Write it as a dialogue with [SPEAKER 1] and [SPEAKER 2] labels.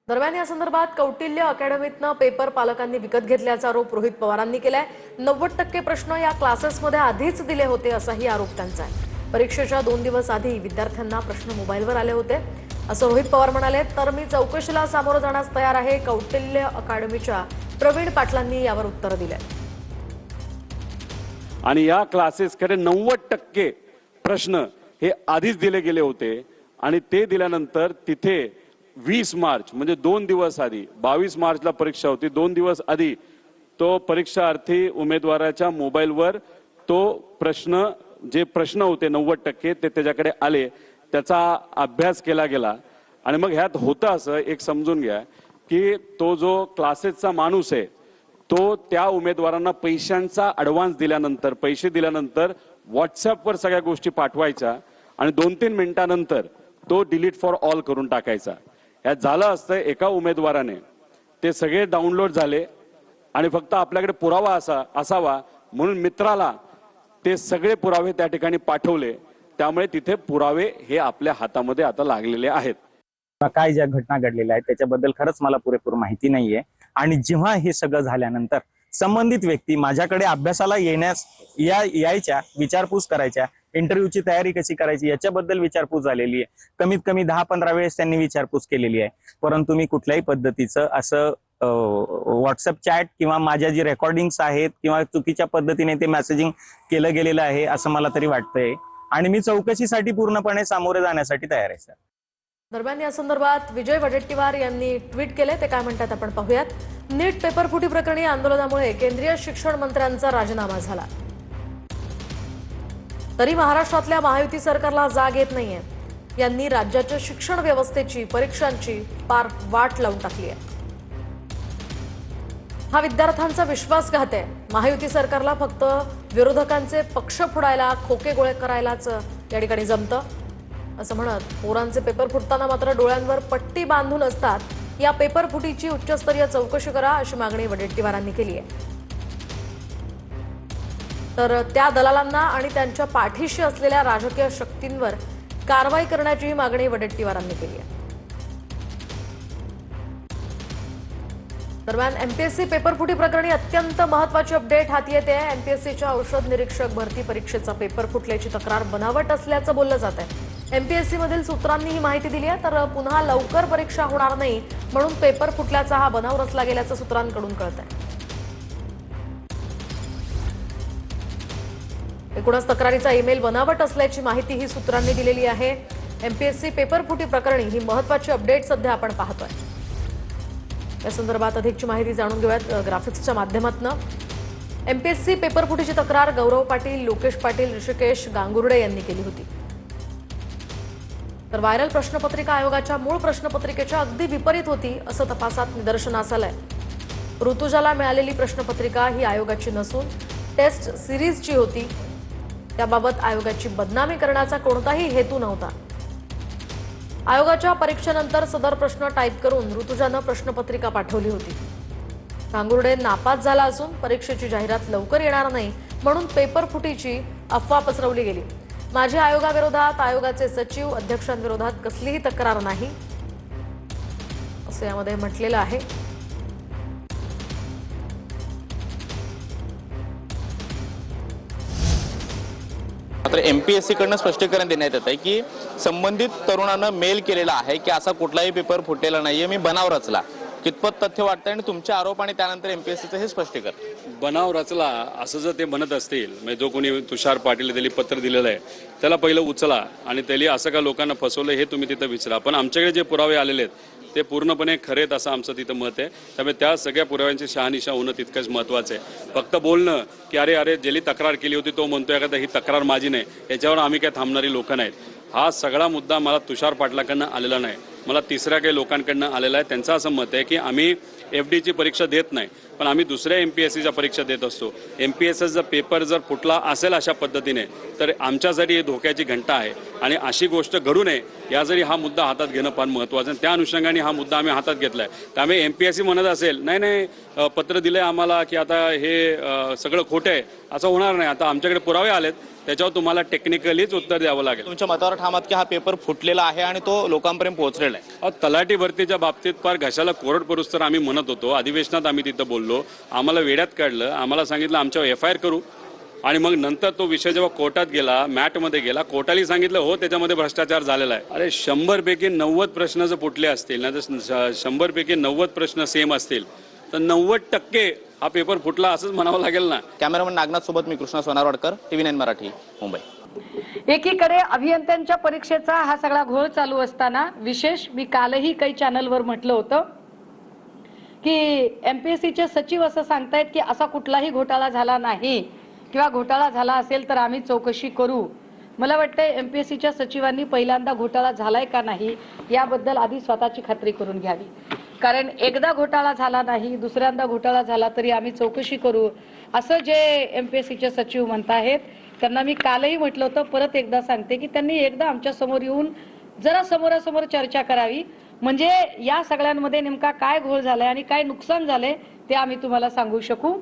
[SPEAKER 1] दरम्यान या संदर्भात कौटिल्य अकॅडमीतनं पेपर पालकांनी विकत घेतल्याचा आरोप रोहित पवारांनी केलाय। 90% प्रश्न या क्लासेसमध्ये आधीच दिले होते असाही आरोप त्यांचा आहे। परीक्षेच्या 2 दिवस आधी विद्यार्थ्यांना प्रश्न मोबाईलवर आले होते असं रोहित पवार म्हणाले। तर मी चौकशीला सामोरं जाण्यास तयार आहे, कौटिल्य अकॅडमीच्या प्रवीण पाटलांनी यावर उत्तर दिलंय।
[SPEAKER 2] आणि या क्लासेसकडे 90% प्रश्न हे आधीच दिले गेले होते आणि ते दिल्यानंतर तिथे 20 मार्च म्हणजे 2 दिवस आधी 22 मार्चला परीक्षा होती। 2 दिवस आधी तो परीक्षार्थी उमेदवाराच्या मोबाईलवर तो जे प्रश्न होते 90% ते त्याच्याकडे आले, त्याचा अभ्यास केला गेला। आणि मग ह्यात होतं असं एक समजून घ्या की तो जो क्लासेसचा माणूस आहे तो त्या उमेदवारांना पैशांचा ॲडव्हान्स दिल्यानंतर पैसे दिल्यानंतर व्हॉट्सअपवर सगळ्या गोष्टी पाठवायच्या आणि 2-3 मिनिटांनंतर तो डिलीट फॉर ऑल करून टाकायचा। यात झालं असतं एका उमेदवाराने ते सगळे डाउनलोड झाले आणि फक्त आपल्याकडे पुरावा असावा म्हणून मित्राला ते सगळे पुरावे त्या ठिकाणी पाठवले। त्यामुळे तिथे पुरावे हे आपल्या हातामध्ये आता लागलेले आहेत।
[SPEAKER 3] काय ज्या घटना घडलेल्या आहेत त्याच्याबद्दल खरंच मला पुरेपूर माहिती नाहीये। आणि जेव्हा हे सगळं झाल्यानंतर संबंधित व्यक्ती माझ्याकडे अभ्यासाला यायच्या, विचारपूस करायच्या, इंटरव्ह्यूची तयारी कशी करायची याच्याबद्दल विचारपूस झालेली आहे। कमीत कमी 10-15 वेळेस त्यांनी विचारपूस केलेली आहे, परंतु मी कुठल्याही पद्धतीचं असं व्हॉट्सअप चॅट किंवा माझ्या जी रेकॉर्डिंग्स आहेत किंवा चुकीच्या पद्धतीने ते मेसेजिंग केलं गेलेलं आहे असं मला तरी वाटतंय। आणि मी चौकशीसाठी पूर्णपणे सामोरे जाण्यासाठी तयार आहे सर।
[SPEAKER 1] दरम्यान या संदर्भात विजय वडेट्टीवार यांनी ट्विट केले, ते काय म्हणतात आपण पाहूयात। नीट पेपर फुटी प्रकरणी आंदोलनामुळे केंद्रीय शिक्षण मंत्र्यांचा राजीनामा झाला, तरी महाराष्ट्रातल्या महायुती सरकारला जाग येत नाहीये। यांनी राज्याच्या शिक्षण व्यवस्थेची, परीक्षांची पार वाट लावून टाकली आहे। हा विद्यार्थ्यांचा विश्वासघात आहे। महायुती सरकारला फक्त विरोधकांचे पक्ष फोडायला, खोके गोळे करायलाच या ठिकाणी जमतं असं म्हणत पोरांचे पेपर फुटताना मात्र डोळ्यांवर पट्टी बांधून असतात। या पेपर फुटीची उच्चस्तरीय चौकशी करा अशी मागणी वडेट्टीवारांनी केली आहे। तर त्या दलालांना आणि त्यांच्या पाठीशी असलेल्या राजकीय शक्तींवर कारवाई करण्याची मागणी वडेट्टीवारांनी केली आहे। दरम्यान एमपीएससी पेपर फुटी प्रकरणी अत्यंत महत्त्वाची अपडेट हाती येते आहे। एमपीएससीच्या औषध निरीक्षक भरती परीक्षेचा पेपर फुटल्याची तक्रार बनावट असल्याचं बोललं जात आहे। एमपीएससी मधील सूत्रांनी ही माहिती दिली आहे। तर पुन्हा लवकर परीक्षा होणार नाही म्हणून पेपर फुटल्याचा हा बनाव रचला गेल्याचं सूत्रांकडून कळत आहे। एकूणच तक्रारीचा ईमेल बनावट असल्याची माहिती ही सूत्रांनी दिलेली आहे। एमपीएससी पेपर फुटी प्रकरणी ही महत्त्वाची अपडेट सध्या आपण पाहतोय। या संदर्भात अधिकची माहिती जाणून घेऊयात ग्राफिक्सच्या माध्यमातून। एमपीएससी पेपर फुटीची तक्रार गौरव पाटील, लोकेश पाटील, ऋषिकेश गांगुर्डे यांनी केली होती। तर व्हायरल प्रश्नपत्रिका आयोगाच्या मूळ प्रश्नपत्रिकेच्या अगदी विपरीत होती असं तपासात निदर्शनास आलंय। ऋतुजाला मिळालेली प्रश्नपत्रिका ही आयोगाची नसून टेस्ट सिरीजची होती। त्याबाबत आयोगाची बदनामी करण्याचा कोणताही हेतू नव्हता। आयोगाच्या परीक्षेनंतर सदर प्रश्न टाईप करून ऋतुजानं प्रश्नपत्रिका पाठवली होती। गांगुर्डे नापास झाला असून परीक्षेची जाहिरात लवकर येणार नाही म्हणून पेपर फुटीची अफवा पसरवली गेली। माझ्या आयोगाविरोधात आयोगाचे सचिव, अध्यक्षांविरोधात कसलीही तक्रार नाही असं यामध्ये म्हटलेलं आहे।
[SPEAKER 4] मात्र एमपीएससी कडनं स्पष्टीकरण देण्यात येत आहे की संबंधित तरुणानं मेल केलेला आहे की असा कुठलाही पेपर फुटलेला नाहीये, मी बनाव रचला। कितपत तथ्य वाटतं आणि तुमचे आरोप आणि त्यानंतर एमपीएससीचं हे स्पष्टीकरण?
[SPEAKER 2] बनाव रचला असं जर ते म्हणत असतील, म्हणजे जो कोणी तुषार पाटील त्यांनी पत्र दिलेलं आहे त्याला पहिलं उचला आणि त्यांनी असं का लोकांना फसवलं हे तुम्ही तिथं विचारा। पण आमच्याकडे जे पुरावे आलेले आहेत ते पूर्णपणे खरेत असं आमचं तिथं मत आहे। त्यामुळे त्या सगळ्या पुराव्यांची शहानिशा होणं तितकंच महत्त्वाचं आहे। फक्त बोलणं की अरे ज्याची तक्रार केली होती तो म्हणतोय का ही तक्रार माझी नाही, याच्यावर आम्ही काय थांबणारी लोक नाहीत। हा सगळा मुद्दा मला तुषार पाटलाकडनं आलेला नाही, मला तिसऱ्या काही लोकांकडनं आलेला आहे। त्यांचं असं मत आहे की आम्ही एफडीची परीक्षा देत नाही, पण आम्ही दुसऱ्या MPSCच्या परीक्षा देत असतो. MPSCचा पेपर जर फुटला असेल अशा पद्धतीने तर आमच्यासाठी ही धोक्याची घंटा आहे आणि अशी गोष्ट घडू नये यासाठी हा मुद्दा हातात घेणं फार महत्त्वाचं आहे. त्या अनुषंगाने हा मुद्दा आम्ही हातात घेतलाय. त्यामुळे MPSC म्हणत असेल नाही पत्र दिलंय आम्हाला की आता हे सगळं खोटं आहे असं होणार नाही. आता आमच्याकडे पुरावे आलेत, त्याच्यावर तुम्हाला टेक्निकलीच उत्तर द्यावं लागेल.
[SPEAKER 4] तुमच्या मतावर ठाम आहात की हा पेपर फुटलेला आहे आणि तो लोकांपर्यंत पोहोचलेला आहे?
[SPEAKER 2] तलाठी भरतीच्या बाबतीत फार घशाला कोरड परूस तर आम्ही म्हणत होतो. अधिवेशनात आम्ही तिथं बोललो, आम्हाला वेड्यात काढलं, आम्हाला सांगितलं आमच्यावर FIR करू आणि मग नंतर तो विषय जेव्हा कोर्टात गेला, मॅटमध्ये गेला, कोर्टाने सांगितलं हो त्याच्यामध्ये भ्रष्टाचार झालेला आहे. अरे 100 पैकी 90 प्रश्न जर फुटले असतील ना तर 100 पैकी 90 प्रश्न सेम असतील तर 90% हा पेपर फुटला असंच म्हणावं लागेल ना.
[SPEAKER 4] कॅमेरामन नागनाथ सोबत मी कृष्णा सोनारवाडकर, TV9 मराठी, मुंबई.
[SPEAKER 5] एकीकडे अभियंत्यांच्या परीक्षेचा हा सगळा घोळ चालू असताना विशेष मी कालही काही चॅनलवर म्हटलं होतं की MPSCचे सचिव असं सांगतायत की असा कुठलाही घोटाळा झाला नाही किंवा घोटाळा झाला असेल तर आम्ही चौकशी करू. मला वाटतंय MPSCच्या सचिवांनी पहिल्यांदा घोटाळा झालाय का नाही याबद्दल आधी स्वतःची खात्री करून घ्यावी. कारण एकदा घोटाळा झाला नाही, दुसऱ्यांदा घोटाळा झाला तरी आम्ही चौकशी करू असं जे MPSCचे सचिव म्हणताहेत त्यांना मी कालही म्हटलं होतं, परत एकदा सांगते की त्यांनी एकदा आमच्या समोर येऊन जरा समोरासमोर चर्चा करावी, म्हणजे या सगळ्यांमध्ये नेमका काय घोळ झालाय आणि काय नुकसान झालंय ते आम्ही तुम्हाला सांगू शकू.